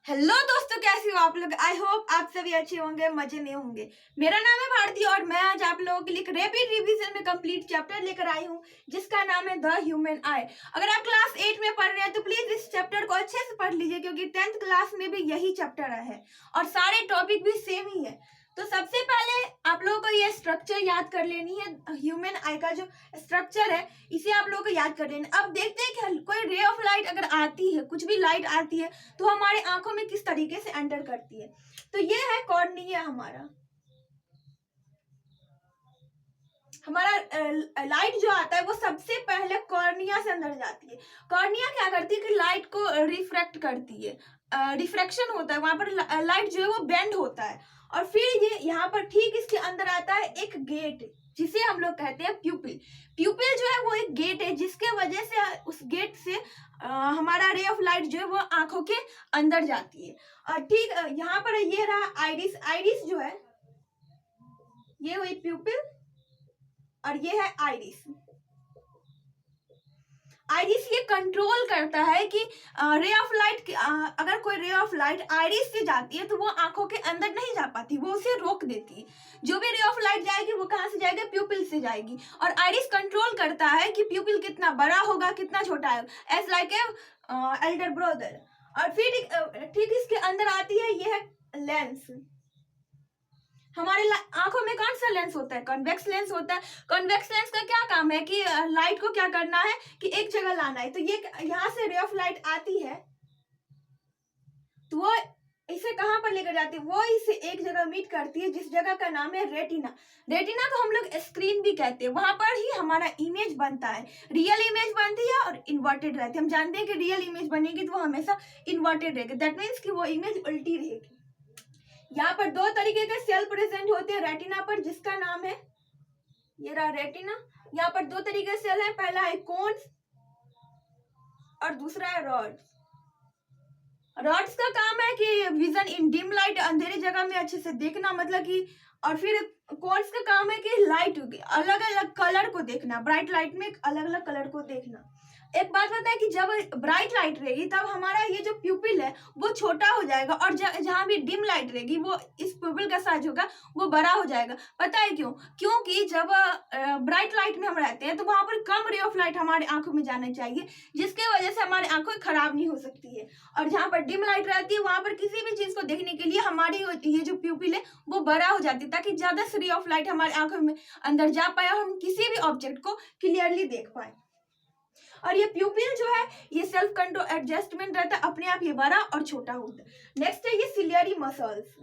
Hello दोस्तों, कैसे हो आप लोग। आई होप आप सभी अच्छे होंगे, मजे में होंगे। मेरा नाम है भारती और मैं आज आप लोगों के लिए एक रैपिड रिवीजन में कंप्लीट चैप्टर लेकर आई हूँ जिसका नाम है द ह्यूमन आई। अगर आप क्लास 8 में पढ़ रहे हैं तो प्लीज इस चैप्टर को अच्छे से पढ़ लीजिए क्योंकि 10th क्लास में भी यही चैप्टर है और सारे टॉपिक भी सेम ही है। तो सबसे पहले आप लोगों को ये स्ट्रक्चर याद कर लेनी है। ह्यूमन आई का जो स्ट्रक्चर है इसे आप लोगों को याद कर लेना। अब देखते हैं कि कोई रे ऑफ लाइट अगर आती है, कुछ भी लाइट आती है तो हमारे आंखों में किस तरीके से एंटर करती है। तो ये है कॉर्निया। हमारा लाइट जो आता है वो सबसे पहले कॉर्निया से अंदर जाती है। कॉर्निया क्या करती है कि लाइट को रिफ्रैक्ट करती है। रिफ्रैक्शन होता है, वहां पर लाइट जो है वो बेंड होता है और फिर ये यहाँ पर ठीक इसके अंदर आता है एक गेट जिसे हम लोग कहते हैं प्यूपिल। प्यूपिल जो है वो एक गेट है जिसके वजह से उस गेट से हमारा रे ऑफ लाइट जो है वो आंखों के अंदर जाती है। और ठीक यहाँ पर ये रहा आइरिस। आइरिस जो है ये हुई प्यूपिल और ये है आइरिस। आइरिस ये कंट्रोल करता है कि रे ऑफ लाइट अगर कोई रे ऑफ लाइट आइरिस से जाती है तो वो आंखों के अंदर नहीं जा पाती, वो उसे रोक देती है। जो भी रे ऑफ लाइट जाएगी वो कहाँ से जाएगी, प्यूपिल से जाएगी। और आइरिस कंट्रोल करता है कि प्यूपिल कितना बड़ा होगा कितना छोटा है, as like a elder brother. और फिर ठीक इसके अंदर आती है ये है लेंस। हमारे आंखों में कौन सा लेंस होता है, कॉन्वेक्स लेंस होता है। कॉन्वेक्स लेंस का क्या काम है कि लाइट को क्या करना है कि एक जगह लाना है। तो ये यहाँ से रे ऑफ लाइट आती है तो वो इसे कहाँ पर लेकर जाती है, वो इसे एक जगह मीट करती है जिस जगह का नाम है रेटिना। रेटिना को हम लोग स्क्रीन भी कहते हैं। वहां पर ही हमारा इमेज बनता है, रियल इमेज बनती है और इन्वर्टेड रहती है। हम जानते हैं कि रियल इमेज बनेगी तो वो हमेशा इन्वर्टेड रहेगी, दैट मीन्स कि वो इमेज उल्टी रहेगी। यहाँ पर दो तरीके के सेल प्रेजेंट होते हैं रेटिना पर जिसका नाम है ये रहा रेटिना। यहाँ पर दो तरीके से सेल है, पहला है कोन्स और दूसरा है रॉड्स। रॉड्स का काम है कि विजन इन डिम लाइट, अंधेरी जगह में अच्छे से देखना, मतलब कि। और फिर कोन्स का काम है कि लाइट अलग अलग कलर को देखना, ब्राइट लाइट में अलग अलग कलर को देखना। एक बात पता है कि जब ब्राइट लाइट रहेगी तब हमारा ये जो प्यूपिल है वो छोटा हो जाएगा और जहां भी डिम लाइट रहेगी वो इस प्यूपिल का साइज होगा वो बड़ा हो जाएगा। पता है क्यों? क्योंकि जब ब्राइट लाइट में हम रहते हैं तो वहां पर कम रे ऑफ लाइट हमारे आंखों में जाना चाहिए जिसके वजह से हमारी आंखें खराब नहीं हो सकती है। और जहां पर डिम लाइट रहती है वहां पर किसी भी चीज को देखने के लिए हमारी ये जो प्यूपिल है वो बड़ा हो जाती है ताकि ज्यादा से रे ऑफ लाइट हमारी आंखों में अंदर जा पाए और हम किसी भी ऑब्जेक्ट को क्लियरली देख पाए। और ये प्यूपिल जो है ये सेल्फ कंट्रोल एडजस्टमेंट रहता है, अपने आप ये बड़ा और छोटा होता है। नेक्स्ट है ये सिलियरी मसल्स।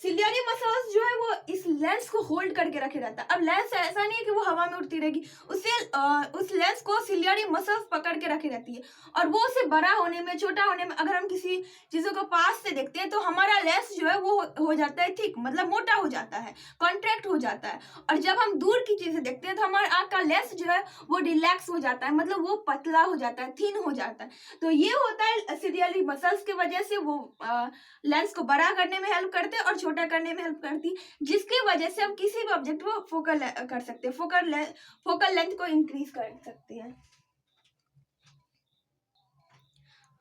सिलियरी मसल्स जो है वो इस लेंस को होल्ड करके रखे रहता है। अब लेंस ऐसा नहीं है कि वो हवा में उड़ती रहेगी, उस लेंस को सिलियरी मसल्स पकड़ के रखे रहती है और वो उसे बड़ा होने में छोटा होने में, अगर हम किसी चीजों को पास से देखते हैं तो हमारा लेंस जो है वो हो जाता है थिक, मतलब मोटा हो जाता है, कॉन्ट्रैक्ट हो जाता है। और जब हम दूर की चीजें देखते हैं तो हमारे आंख का लेंस जो है वो रिलैक्स हो जाता है, मतलब वो पतला हो जाता है, थिन हो जाता है। तो ये होता है सिलियरी मसल्स की वजह से वो लेंस को बड़ा करने में हेल्प करते हैं और छोटा करने में हेल्प करती है जिसकी वजह से हम किसी भी ऑब्जेक्ट को फोकल कर सकते हैं, फोकल लेंथ को इंक्रीज कर सकते हैं।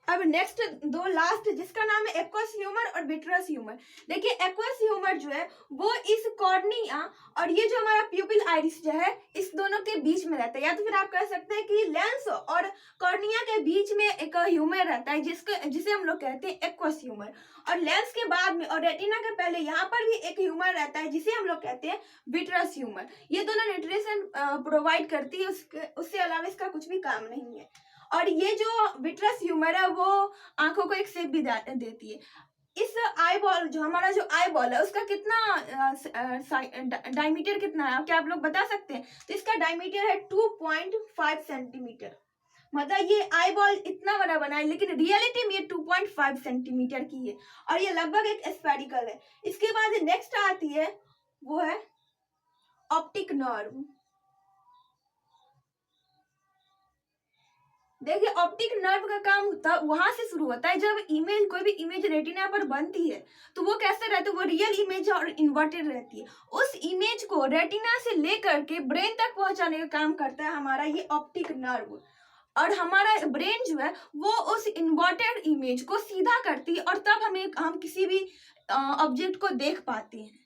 अब नेक्स्ट दो लास्ट जिसका नाम है एक्वस ह्यूमर और विट्रस ह्यूमर। देखिए एक्वस ह्यूमर जो है वो इस कॉर्निया और ये जो हमारा प्यूपिल आइरिस जो है इस दोनों के बीच में रहता है, या तो फिर आप कह सकते हैं कि लेंस और कॉर्निया के बीच में एक ह्यूमर रहता है जिसे हम लोग कहते हैं एक्वस ह्यूमर। और लेंस के बाद में और रेटिना के पहले यहाँ पर भी एक ह्यूमर रहता है जिसे हम लोग कहते हैं विट्रस ह्यूमर। ये दोनों न्यूट्रिशन प्रोवाइड करती है, उससे अलावा इसका कुछ भी काम नहीं है। और ये जो विट्रस ह्यूमर है वो आंखों को एक शेप भी देती है। इस आई बॉल जो हमारा जो आई बॉल है उसका कितना डायमीटर कितना है क्या आप लोग बता सकते हैं? तो इसका डायमीटर है 2.5 सेंटीमीटर। मतलब ये आई बॉल इतना बड़ा बना है लेकिन रियलिटी में ये 2.5 सेंटीमीटर की है और ये लगभग एक स्फेरिकल है। इसके बाद नेक्स्ट आती है वो है ऑप्टिक नर्व। देखिए ऑप्टिक नर्व का काम वहां से शुरू होता है जब कोई भी इमेज रेटिना पर बनती है तो वो कैसे रहती है, वो रियल इमेज और इन्वर्टेड रहती है। उस इमेज को रेटिना से लेकर के ब्रेन तक पहुंचाने का काम करता है हमारा ये ऑप्टिक नर्व। और हमारा ब्रेन जो है वो उस इन्वर्टेड इमेज को सीधा करती है और तब हम किसी भी ऑब्जेक्ट को देख पाते हैं।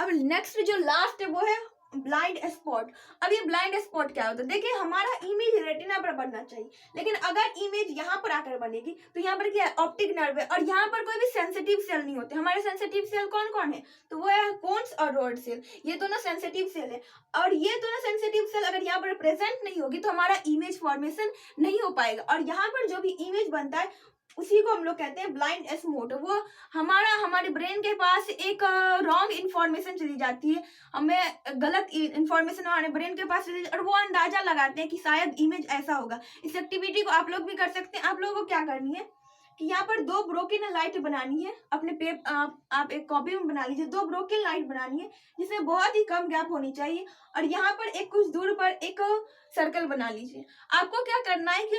अब नेक्स्ट जो लास्ट है वो है ब्लाइंड स्पॉट। अब ये ब्लाइंड स्पॉट क्या होता है? देखिए, हमारा इमेज रेटिना पर बनना चाहिए, लेकिन अगर इमेज यहाँ पर आकर बनेगी तो यहाँ पर क्या है, ऑप्टिक नर्व है, और यहाँ पर कोई भी सेंसिटिव सेल नहीं होते। हमारे सेंसिटिव सेल कौन कौन है? तो वो है कोन्स और रॉड सेल, ये दोनों सेंसिटिव सेल है। और ये दोनों सेंसिटिव सेल अगर यहाँ पर प्रेजेंट नहीं होगी तो हमारा इमेज फॉर्मेशन नहीं हो पाएगा, और यहाँ पर जो भी इमेज बनता है उसी को हम लोग कहते हैं ब्लाइंड स्पॉट। वो हमारे ब्रेन के पास एक रॉन्ग इन्फॉर्मेशन चली जाती है, हमें गलत इन्फॉर्मेशन हमारे ब्रेन के पास चली जाती है, और वो अंदाजा लगाते हैं कि शायद इमेज ऐसा होगा। इस एक्टिविटी को आप लोग भी कर सकते हैं। आप लोगों को क्या करनी है कि यहाँ पर 2 ब्रोकन लाइट बनानी है अपने आप एक कॉपी में बना लीजिए। 2 ब्रोकन लाइट बनानी है जिसमें बहुत ही कम गैप होनी चाहिए, और यहाँ पर एक कुछ दूर पर एक सर्कल बना लीजिए। आपको क्या करना है कि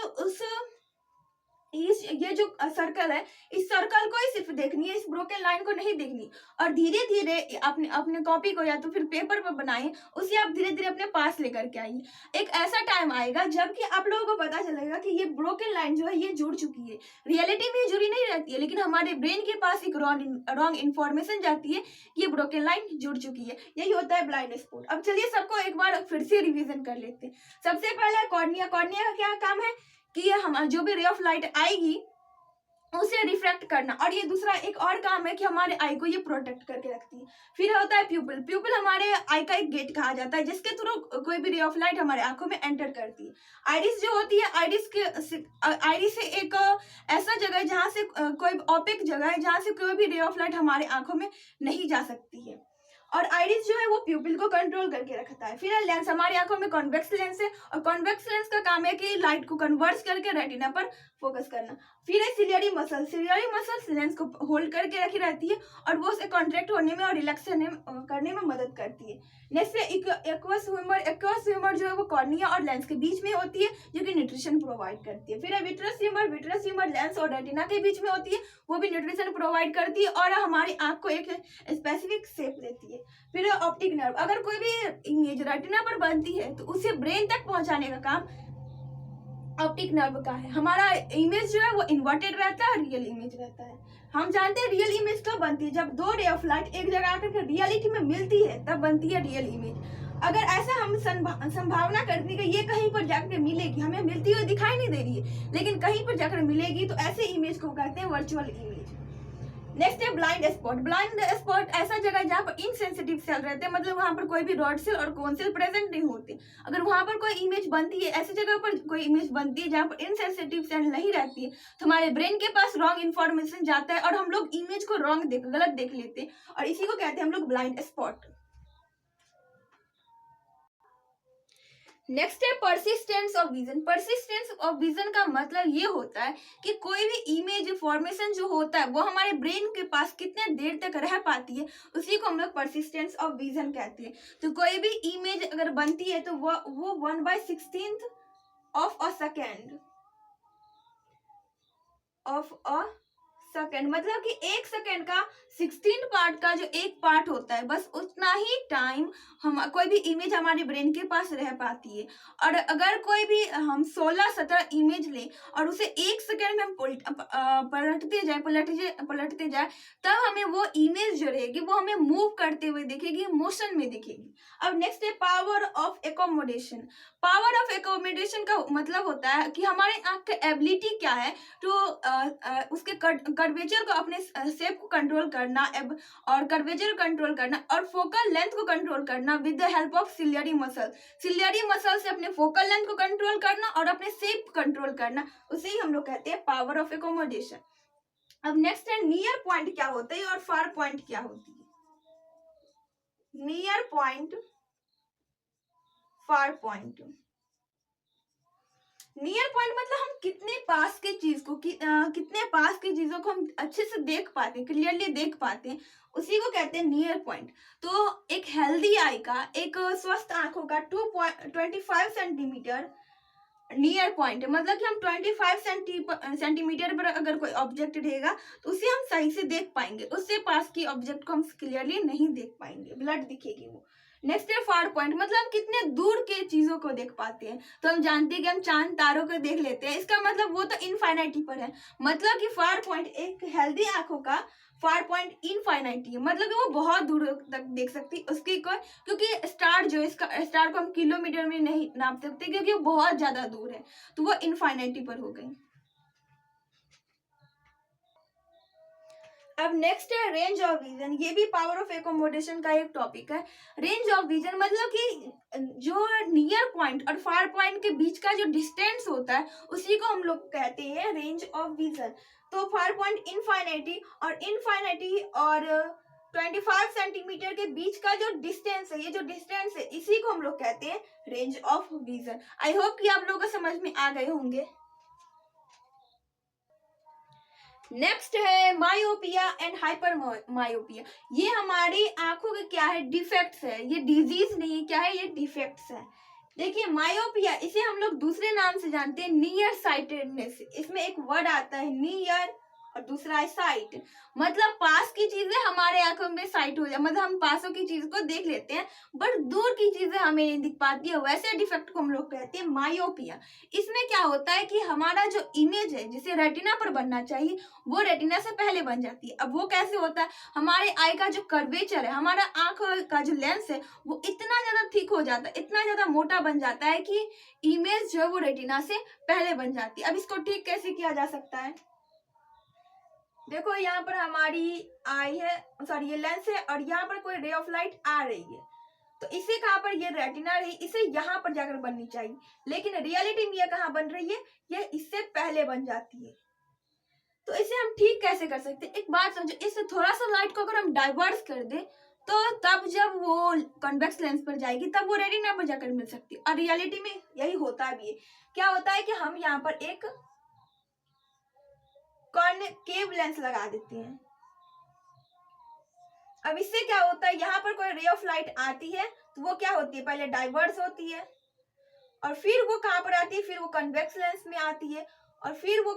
ये जो सर्कल है, इस सर्कल को ही सिर्फ देखनी है, इस ब्रोकन लाइन को नहीं देखनी, और धीरे धीरे अपने कॉपी को या तो फिर पेपर पर बनाएं, उसे आप धीरे धीरे अपने पास लेकर के आइए। एक ऐसा टाइम आएगा जबकि आप लोगों को पता चलेगा कि ये ब्रोकन लाइन जो है ये जुड़ चुकी है। रियलिटी में जुड़ी नहीं रहती है, लेकिन हमारे ब्रेन के पास एक रॉन्ग इन्फॉर्मेशन जाती है, ये ब्रोकन लाइन जुड़ चुकी है। यही होता है ब्लाइंड स्पॉट। अब चलिए सबको एक बार फिर से रिविजन कर लेते हैं। सबसे पहले कॉर्निया। कॉर्निया का क्या काम है कि हम जो भी रे ऑफ लाइट आएगी उसे रिफ्लेक्ट करना, और ये दूसरा एक और काम है कि हमारे आई को ये प्रोटेक्ट करके रखती है। फिर होता है प्यूपिल। प्यूपिल हमारे आई का एक गेट कहा जाता है जिसके थ्रू कोई भी रे ऑफ लाइट हमारे आंखों में एंटर करती है। आइरिस जो होती है, आइरिस एक ऐसा जगह है जहाँ से कोई ओपेक जगह है जहाँ से कोई भी रे ऑफ लाइट हमारे आंखों में नहीं जा सकती है, और आइरिस जो है वो प्यूपिल को कंट्रोल करके रखता है। फिर लेंस, हमारी आंखों में कॉन्वेक्स लेंस है, और कॉन्वेक्स लेंस का काम है कि लाइट को कन्वर्ट करके रेटिना पर फोकस करना। फिर है ciliary muscle. Ciliary muscle lens को होल्ड करके रखी रहती है और वो उसे कॉन्ट्रैक्ट होने में और रिलैक्स करने में मदद करती है। नेक्स्ट है एक्वस ह्यूमर। एक्वस ह्यूमर जो है वो कॉर्निया और लेंस के बीच में होती है, जो कि न्यूट्रिशन प्रोवाइड करती है। फिर है vitreous humour. Vitreous humour lens और रेटिना के बीच में होती है, वो भी न्यूट्रिशन प्रोवाइड करती है और हमारी आंख को एक स्पेसिफिक शेप देती है। फिर है ऑप्टिक नर्व। अगर कोई भी इमेज रेटिना पर बनती है तो उसे ब्रेन तक पहुंचाने का काम ऑप्टिक नर्व का है। हमारा इमेज जो है वो इन्वर्टेड रहता है, रियल इमेज रहता है। हम जानते हैं रियल इमेज कब बनती है, जब 2 रे ऑफ लाइट एक जगह आकर के रियलिटी में मिलती है, तब बनती है रियल इमेज। अगर ऐसा हम संभावना करते कि ये कहीं पर जाकर मिलेगी, हमें मिलती हुई दिखाई नहीं दे रही है लेकिन कहीं पर जाकर मिलेगी, तो ऐसे इमेज को कहते हैं वर्चुअल इमेज। नेक्स्ट है ब्लाइंड स्पॉट। ब्लाइंड स्पॉट ऐसा जगह है जहाँ पर इनसेंसिटिव सेल रहते हैं, मतलब वहां पर कोई भी रॉड सेल और कोन सेल प्रेजेंट नहीं होते। अगर वहां पर कोई इमेज बनती है, ऐसी जगह पर कोई इमेज बनती है जहाँ पर इनसेंसिटिव सेल नहीं रहती है, तो हमारे ब्रेन के पास रॉन्ग इन्फॉर्मेशन जाता है और हम लोग इमेज को गलत देख लेते हैं, और इसी को कहते हैं हम लोग ब्लाइंड स्पॉट। नेक्स्ट है persistence of vision. Persistence of vision का मतलब ये होता है कि कोई भी इमेज फॉर्मेशन जो होता है वो हमारे ब्रेन के पास कितने देर तक रह पाती है, उसी को हम लोग परसिस्टेंस ऑफ विजन कहते हैं। तो कोई भी इमेज अगर बनती है तो वो 1/16 ऑफ अ सेकेंड मतलब कि 1 सेकेंड का 16 पार्ट का जो एक पार्ट होता है, बस उतना ही टाइम हम कोई भी इमेज हमारे ब्रेन के पास रह पाती है। और अगर कोई भी हम 16-17 इमेज ले और उसे 1 सेकेंड में हम पलटते जाए तब हमें वो इमेज जो रहेगी वो हमें मूव करते हुए दिखेगी, मोशन में दिखेगी। अब नेक्स्ट है power of accommodation. Power of accommodation का मतलब होता है कि हमारे आंख की एबिलिटी क्या है तो उसके कर्वेचर को, अपने शेप को कंट्रोल करना और कर्वेचर कंट्रोल करना और फोकल लेंथ को कंट्रोल करना with the help of ciliary muscle. Ciliary muscle से अपने फोकल लेंथ को कंट्रोल करना और अपने शेप कंट्रोल करना, उसे ही हम लोग कहते हैं पावर ऑफ एकोमोडेशन। अब नेक्स्ट है नियर पॉइंट क्या होता है और फार पॉइंट क्या होती है। Near point, far point. Near point मतलब हम कितने पास की चीज को कितने पास की चीजों को हम अच्छे से देख पाते हैं, क्लियरली देख पाते हैं, उसी को कहते हैं नियर पॉइंट। तो एक हेल्दी आई का, एक स्वस्थ आंखों का 2.25 सेंटीमीटर नियर पॉइंट है, मतलब कि हम 25 सेंटीमीटर पर अगर कोई ऑब्जेक्ट रहेगा तो उसे हम सही से देख पाएंगे, उससे पास की ऑब्जेक्ट को हम क्लियरली नहीं देख पाएंगे, ब्लड दिखेगी वो। नेक्स्ट है फार पॉइंट, मतलब हम कितने दूर के चीजों को देख पाते हैं। तो हम जानते हैं कि हम चांद तारों को देख लेते हैं, इसका मतलब वो तो इनफाइनाइटी पर है, मतलब कि फार पॉइंट एक हेल्दी आंखों का फार पॉइंट इनफाइनाइटी है, मतलब कि वो बहुत दूर तक देख सकती है उसकी कोई, क्योंकि स्टार जो इसका स्टार को हम किलोमीटर में नहीं नाप सकते क्योंकि वो बहुत ज्यादा दूर है, तो वो इनफाइनाइटी पर हो गई। अब नेक्स्ट है रेंज ऑफ विजन, ये भी पावर ऑफ एकोमोडेशन का एक टॉपिक है। रेंज ऑफ विजन मतलब कि जो नियर पॉइंट और फार पॉइंट के बीच का जो डिस्टेंस होता है उसी को हम लोग कहते हैं रेंज ऑफ विजन। तो फार पॉइंट इनफाइनाइटी और 25 सेंटीमीटर के बीच का जो डिस्टेंस है, ये जो डिस्टेंस है इसी को हम लोग कहते हैं range of vision. I hope कि आप लोगों को समझ में आ गए होंगे। नेक्स्ट है मायोपिया एंड हाइपर मायोपिया। ये हमारी आंखों के क्या है, डिफेक्ट्स है, ये डिजीज नहीं है, क्या है ये डिफेक्ट्स है। देखिए मायोपिया इसे हम लोग दूसरे नाम से जानते हैं नियर साइटेडनेस। इसमें एक वर्ड आता है नियर और दूसरा है साइट, मतलब पास की चीजें हमारे आंखों में साइट हो जाए, मतलब हम पासों की चीज को देख लेते हैं बट दूर की चीजें हमें नहीं दिख पाती है, वैसे डिफेक्ट को हम लोग कहते हैं मायोपिया। इसमें क्या होता है कि हमारा जो इमेज है जिसे रेटिना पर बनना चाहिए वो रेटिना से पहले बन जाती है। अब वो कैसे होता है, हमारे आई का जो कर्वेचर है, हमारा आंख का जो लेंस है वो इतना ज्यादा थिक हो जाता है, इतना ज्यादा मोटा बन जाता है कि इमेज जो है वो रेटिना से पहले बन जाती है। अब इसको ठीक कैसे किया जा सकता है, देखो यहाँ पर हमारी आई है, सॉरी ये लेंस है और यहाँ पर कोई रे ऑफ लाइट आ रही है, तो इसे कहाँ पर ये रेटिना रही, इसे यहाँ पर जाकर बननी चाहिए, लेकिन रियलिटी में ये कहाँ बन रही है, ये इससे पहले बन जाती है। तो इसे हम ठीक कैसे कर सकते हैं, एक बात समझो, इससे थोड़ा सा लाइट को अगर हम डाइवर्स कर दे तो तब जब वो कॉन्वेक्स लेंस पर जाएगी तब वो रेटिना पर जाकर मिल सकती है। और रियलिटी में यही होता भी है, क्या होता है कि हम यहाँ पर एक कॉन्केव लेंस लगा देते हैं। अब इससे क्या होता है, यहाँ पर कोई रे ऑफ लाइट आती है तो वो क्या होती है, पहले डाइवर्स होती है और फिर वो कहाँ पर आती है, फिर वो कन्वेक्स लेंस में आती है और फिर वो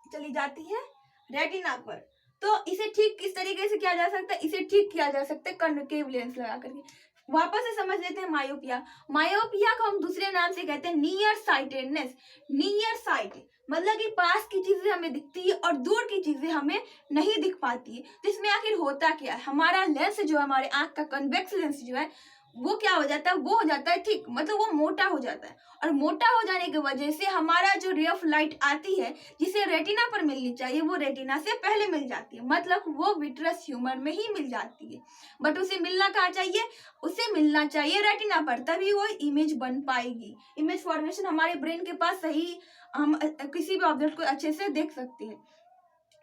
चली जाती है रेटिना पर। तो इसे ठीक किस तरीके से किया जा सकता है, इसे ठीक किया जा सकता है कॉन्केव लेंस लगा करके। वापस से समझ लेते हैं मायोपिया। मायोपिया को हम दूसरे नाम से कहते हैं नियर साइटेडनेस। नियर साइट मतलब कि पास की चीजें हमें दिखती है और दूर की चीजें हमें नहीं दिख पाती है। तो इसमें आखिर होता क्या है, हमारा लेंस जो है, हमारे आंख का कन्वेक्स लेंस जो है वो क्या हो जाता है, वो हो जाता है ठीक, मतलब वो मोटा हो जाता है और मोटा हो जाने की वजह से हमारा जो रे ऑफ लाइट आती है जिसे रेटिना पर मिलनी चाहिए वो रेटिना से पहले मिल जाती है, मतलब वो विट्रस ह्यूमर में ही मिल जाती है। बट उसे मिलना कहाँ चाहिए, उसे मिलना चाहिए रेटिना पर, तभी वो इमेज बन पाएगी। इमेज फॉर्मेशन हमारे ब्रेन के पास सही, हम किसी भी ऑब्जेक्ट को अच्छे से देख सकते हैं।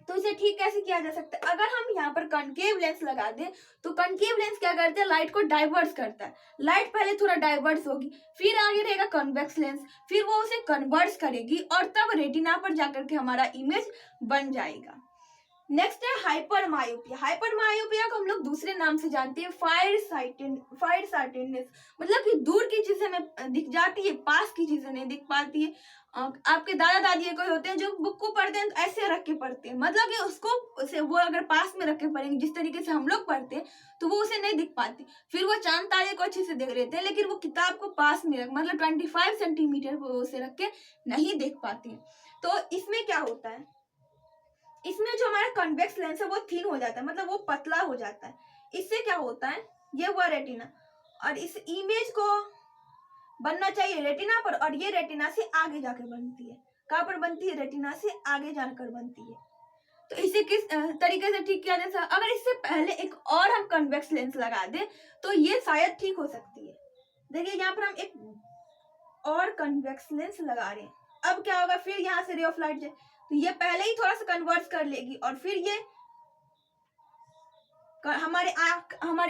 तो इसे ठीक कैसे किया जा सकता है, अगर हम यहाँ पर कॉन्केव लेंस लगा दें तो कॉन्केव लेंस क्या करते हैं, लाइट को डाइवर्स करता है। लाइट पहले थोड़ा डाइवर्स होगी, फिर आगे रहेगा कॉन्वेक्स लेंस, फिर वो उसे कन्वर्ट्स करेगी और तब रेटिना पर जाकर के हमारा इमेज बन जाएगा। नेक्स्ट है हाइपर मायोपिया। हाइपर मायोपिया को हम लोग दूसरे नाम से जानते हैं फायर साइटेडनेस, मतलब कि दूर की चीजें हमें दिख जाती है, पास की चीजें नहीं दिख पाती है। आपके दादा दादी कोई होते हैं जो बुक को पढ़ते हैं तो ऐसे रख के पढ़ते हैं, मतलब कि उसको उसे वो अगर पास में रख के पढ़ेंगे जिस तरीके से हम लोग पढ़ते हैं तो वो उसे नहीं दिख पाती, फिर वो चांद तारे को अच्छे से देख लेते हैं लेकिन वो किताब को पास में रख, मतलब 25 सेंटीमीटर वो उसे रख के नहीं देख पाते हैं। तो इसमें क्या होता है, इसमें जो हमारा कन्वेक्स लेंस है वो थिन हो जाता है, मतलब वो पतला हो जाता है। इससे क्या होता है, ये हुआ रेटिना और इस इमेज को बनना चाहिए रेटिना पर और ये रेटिना से आगे जाकर बनती है। कहाँ पर बनती है, रेटिना से आगे जाकर बनती है। तो इसे किस तरीके से ठीक किया जा सकता है, अगर इससे पहले एक और हम कन्वेक्स लेंस लगा दे तो ये शायद ठीक हो सकती है। देखिए यहाँ पर हम एक और कन्वेक्स लेंस लगा रहे हैं, अब क्या होगा, फिर यहाँ से रे ऑफ लाइट जाए तो ये पहले ही थोड़ा सा कन्वर्ट कर लेगी और फिर ये हमारे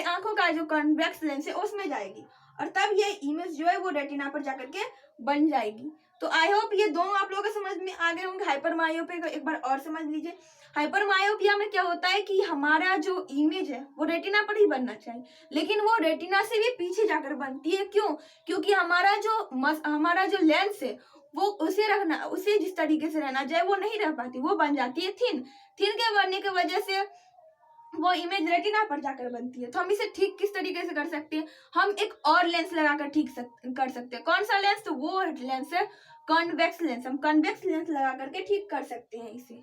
आंखों का जो कन्वेक्स लेंस है उसमें जाएगी और तब ये इमेज जो है वो रेटिना पर जाकर के बन जाएगी। तो आई होप ये दोनों आप लोगों को समझ में आ गए होंगे। हाइपर मायोपिया को एक बार और समझ लीजिए। हाइपर मायोपिया में क्या होता है कि हमारा जो इमेज है वो रेटिना पर ही बनना चाहिए, लेकिन वो रेटिना से भी पीछे जाकर बनती है। क्यों, क्योंकि हमारा जो लेंस है वो उसे रखना, उसे जिस तरीके से रहना चाहिए वो नहीं रह पाती, वो बन जाती है थिन। थिन के बनने की वजह से वो इमेज रेटिना पर जाकर बनती है। तो हम इसे ठीक किस तरीके से कर सकते हैं, हम एक और लेंस लगाकर ठीक कर सकते हैं। कौन सा लेंस, तो वो लेंस है कॉन्वेक्स लेंस। हम कॉन्वेक्स लेंस लगा करके ठीक कर सकते हैं इसे।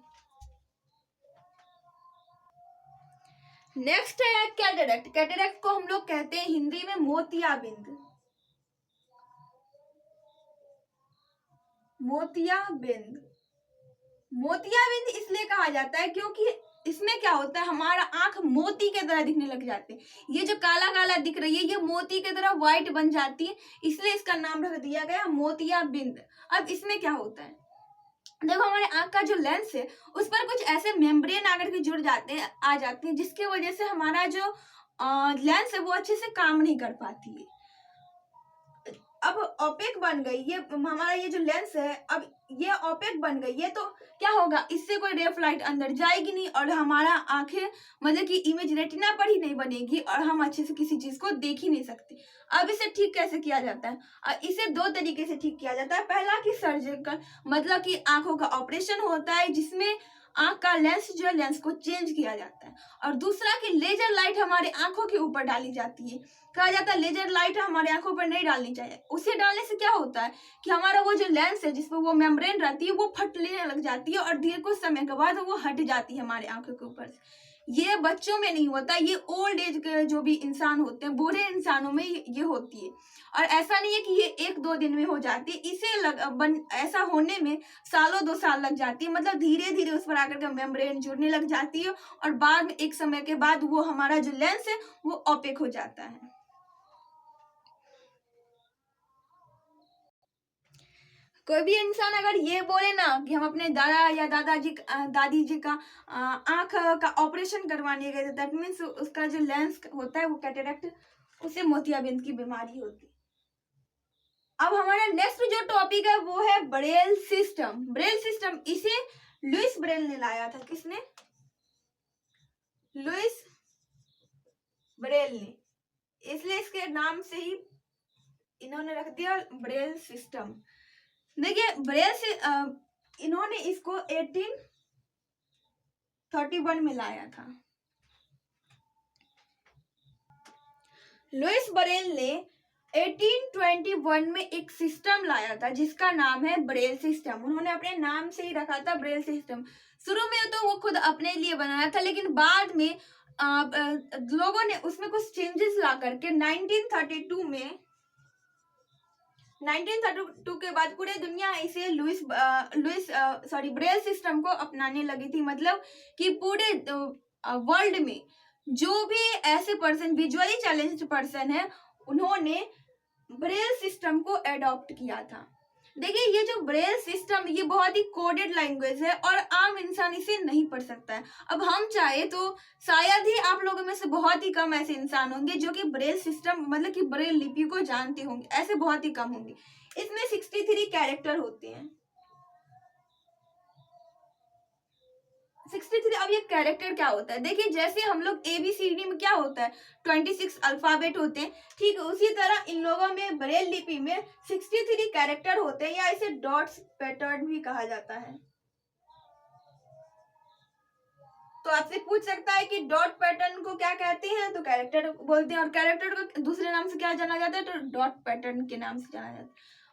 नेक्स्ट है कैटरेक्ट। कैटरेक्ट को हम लोग कहते हैं हिंदी में मोतियाबिंद। मोतियाबिंद, मोतियाबिंद इसलिए कहा जाता है क्योंकि इसमें क्या होता है, हमारा आंख मोती के तरह दिखने लग जाते हैं। ये जो काला काला दिख रही है ये मोती के तरह व्हाइट बन जाती है, इसलिए इसका नाम रख दिया गया मोतियाबिंद। अब इसमें क्या होता है, देखो हमारे आंख का जो लेंस है उस पर कुछ ऐसे मेम्ब्रेन आकर के जुड़ जाते हैं, आ जाते हैं, जिसकी वजह से हमारा जो लेंस है वो अच्छे से काम नहीं कर पाती है। अब ओपेक बन गई ये हमारा ये जो लेंस है, अब ये ओपेक बन गई है, तो क्या होगा, इससे कोई रे ऑफ लाइट अंदर जाएगी नहीं और हमारा आंखें मतलब कि इमेज रेटिना पर ही नहीं बनेगी और हम अच्छे से किसी चीज को देख ही नहीं सकते। अब इसे ठीक कैसे किया जाता है, इसे दो तरीके से ठीक किया जाता है। पहला कि सर्जिकल, मतलब कि आंखों का ऑपरेशन होता है जिसमें आंख का लेंस जो है लेंस को चेंज किया जाता है, और दूसरा कि लेजर लाइट हमारे आंखों के ऊपर डाली जाती है। कहा जाता है लेजर लाइट हमारे आंखों पर नहीं डालनी चाहिए, उसे डालने से क्या होता है कि हमारा वो जो लेंस है जिसमें वो मेम्ब्रेन रहती है वो फटने लग जाती है और धीरे कुछ समय के बाद वो हट जाती है हमारे आंखों के ऊपर से। ये बच्चों में नहीं होता, ये ओल्ड एज के जो भी इंसान होते हैं, बूढ़े इंसानों में ये होती है। और ऐसा नहीं है कि ये 1-2 दिन में हो जाती है, इसे ऐसा होने में सालों 2 साल लग जाती है। मतलब धीरे धीरे उस पर आकर के मेम्ब्रेन जुड़ने लग जाती है और बाद में एक समय के बाद वो हमारा जो लेंस है वो ओपेक हो जाता है। कोई भी इंसान अगर ये बोले ना कि हम अपने दादा या दादी जी का आंख का ऑपरेशन करवाने गए थे, दैट मीन्स उसका जो लेंस होता है वो कैटरेक्ट, उसे मोतियाबिंद की बीमारी होती है। अब हमारा नेक्स्ट जो टॉपिक है वो है ब्रेल सिस्टम। ब्रेल सिस्टम इसे लुइस ब्रेल ने लाया था। किसने, लुइस ब्रेल ने, इसलिए इसके नाम से ही इन्होंने रख दिया ब्रेल सिस्टम। देखिए ब्रेल से इन्होंने इसको 1831 में लाया था। लुइस ब्रेल ने 1821 में एक सिस्टम लाया था जिसका नाम है ब्रेल सिस्टम। उन्होंने अपने नाम से ही रखा था ब्रेल सिस्टम। शुरू में तो वो खुद अपने लिए बनाया था, लेकिन बाद में लोगों ने उसमें कुछ चेंजेस ला करके 1932 के बाद पूरे दुनिया इसे ब्रेल सिस्टम को अपनाने लगी थी। मतलब कि पूरे वर्ल्ड में जो भी ऐसे पर्सन, विजुअली चैलेंज्ड पर्सन है, उन्होंने ब्रेल सिस्टम को एडॉप्ट किया था। देखिए ये जो ब्रेल सिस्टम ये बहुत ही कोडेड लैंग्वेज है और आम इंसान इसे नहीं पढ़ सकता है। अब हम चाहे तो शायद ही आप लोगों में से बहुत ही कम ऐसे इंसान होंगे जो कि ब्रेल सिस्टम मतलब कि ब्रेल लिपि को जानते होंगे, ऐसे बहुत ही कम होंगे। इसमें 63 कैरेक्टर होते हैं। 63। अब ये कैरेक्टर क्या होता है, देखिए जैसे हम लोग ABCD में क्या होता है 26 अल्फाबेट होते हैं, ठीक उसी तरह इन लोगों में ब्रेल लिपि में 63 कैरेक्टर होते हैं, या इसे डॉट्स पैटर्न भी कहा जाता है। तो आपसे पूछ सकता है कि डॉट पैटर्न को क्या कहते हैं, तो कैरेक्टर बोलते हैं, और कैरेक्टर को दूसरे नाम से क्या जाना जाता है, तो डॉट पैटर्न के नाम से जाना जाता है।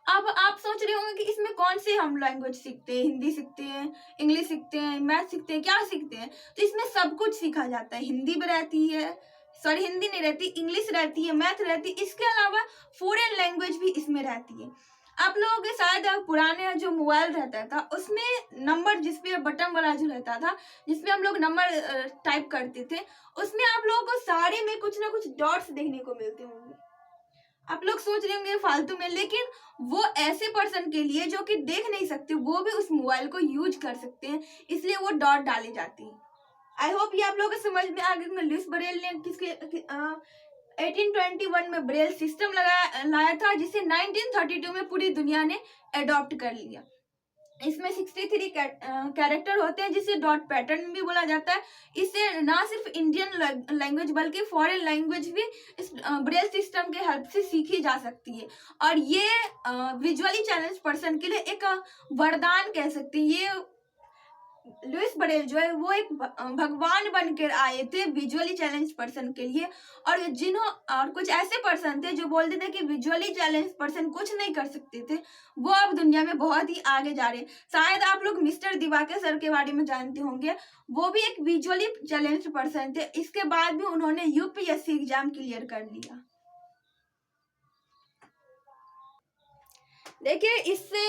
अब आप सोच रहे होंगे कि इसमें कौन से हम लैंग्वेज सीखते हैं, हिंदी सीखते हैं, इंग्लिश सीखते हैं, मैथ सीखते हैं, क्या सीखते हैं, तो इसमें सब कुछ सीखा जाता है। हिंदी भी रहती है, सॉरी हिंदी नहीं रहती, इंग्लिश रहती है, मैथ रहती है, इसके अलावा फॉरेन लैंग्वेज भी इसमें रहती है। आप लोगों के शायद पुराने जो मोबाइल रहता था उसमें नंबर जिसपे बटन वाला जो रहता था जिसमें हम लोग नंबर टाइप करते थे, उसमें आप लोगों को सारे में कुछ ना कुछ डॉट्स देखने को मिलते होंगे। आप लोग सोच रहे होंगे फालतू में, लेकिन वो ऐसे पर्सन के लिए जो कि देख नहीं सकते वो भी उस मोबाइल को यूज कर सकते हैं, इसलिए वो डॉट डाली जाती है। आई होप ये आप लोगों को समझ में आ गया। लुइस ब्रेल ने 1821 में ब्रेल सिस्टम लाया था जिसे 1932 में पूरी दुनिया ने अडॉप्ट कर लिया। इसमें 63 कैरेक्टर होते हैं, जिसे डॉट पैटर्न भी बोला जाता है। इससे ना सिर्फ इंडियन लैंग्वेज बल्कि फॉरेन लैंग्वेज भी इस ब्रेल सिस्टम के हेल्प से सीखी जा सकती है। और ये विजुअली चैलेंज पर्सन के लिए एक वरदान कह सकते हैं। ये लुइस ब्रेल जो है वो एक भगवान बनकर आए थे विजुअली चैलेंज पर्सन के लिए। और कुछ ऐसे पर्सन थे जो बोलते थे कि विजुअली चैलेंज पर्सन कुछ नहीं कर सकते थे, वो अब दुनिया में बहुत ही आगे जा रहे हैं। शायद आप लोग मिस्टर दिवाकर सर के बारे में जानते होंगे, वो भी एक विजुअली चैलेंज पर्सन थे। इसके बाद भी उन्होंने यूपीएससी एग्जाम क्लियर कर लिया। देखिए, इससे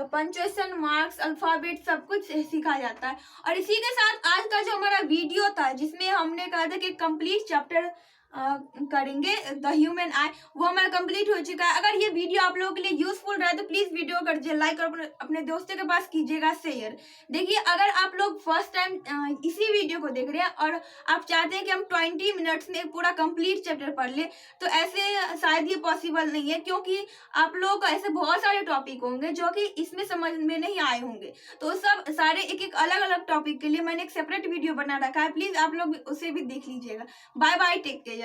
पंक्चुएशन मार्क्स, अल्फाबेट सब कुछ सीखा जाता है। और इसी के साथ आज का जो हमारा वीडियो था, जिसमें हमने कहा था कि कंप्लीट चैप्टर करेंगे द ह्यूमन आई, वो हमारा कंप्लीट हो चुका है। अगर ये वीडियो आप लोगों के लिए यूजफुल रहा तो प्लीज वीडियो कर दीजिए लाइक और अपने दोस्तों के पास कीजिएगा शेयर। देखिए, अगर आप लोग फर्स्ट टाइम इसी वीडियो को देख रहे हैं और आप चाहते हैं कि हम 20 मिनट्स में पूरा कंप्लीट चैप्टर पढ़ ले, तो ऐसे शायद ये पॉसिबल नहीं है, क्योंकि आप लोगों को ऐसे बहुत सारे टॉपिक होंगे जो कि इसमें समझ में नहीं आए होंगे। तो सब सारे एक एक अलग अलग टॉपिक के लिए मैंने एक सेपरेट वीडियो बना रखा है, प्लीज आप लोग उसे भी देख लीजिएगा। Bye bye, take care.